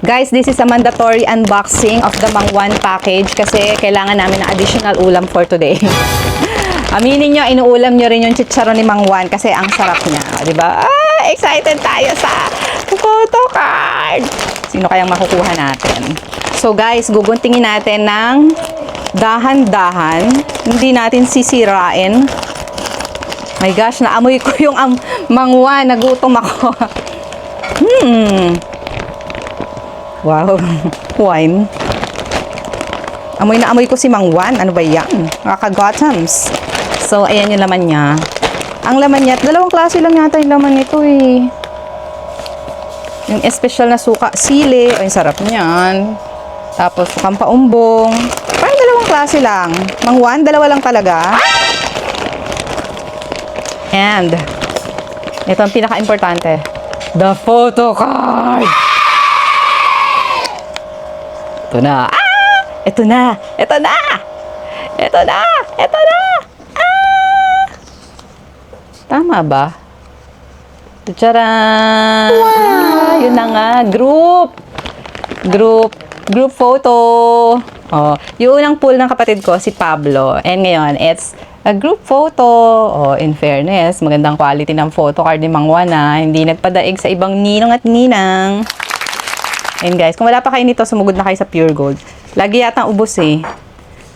Guys, this is a mandatory unboxing of the Mangwan package kasi kailangan namin ng additional ulam for today. Aminin nyo, inuulam nyo rin yung chicharon ni Mangwan kasi ang sarap niya. Diba? Excited tayo sa photo card! Sino kayang makukuha natin? So guys, guguntingin natin ng dahan-dahan. Hindi natin sisirain. My gosh, naamoy ko yung Mangwan. Nagutom ako. Wow. Wine. Amoy na amoy ko si Mangwan. Ano ba yan? Nakaka-gotams. So, ayan yung laman niya. Ang laman niya, dalawang klase lang yata yung laman nito eh. Yung espesyal na suka, sili. Ay, sarap niyan. Tapos, sukang paumbong. Parang dalawang klase lang. Mangwan, dalawa lang talaga. And, ito ang pinaka-importante. The photo card! Ito na. Ito na! Ito na! Ito na! Ito na! Tama ba? Tcharan! Wow! Yun na nga. Group photo. Oh, yung unang pool ng kapatid ko, si Pablo. And ngayon, it's a group photo. Oh, in fairness, magandang quality ng photo card ni Mangwan na hindi nagpadaig sa ibang ninong at ninang. And guys, kung wala pa kayo nito, sumugod na kayo sa Pure Gold. Lagi yata ubos eh.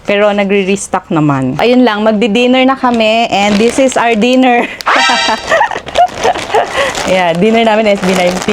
Pero nagre-restock naman. Ayun lang, magdi-dinner na kami. And this is our dinner. Yeah, dinner namin SB19.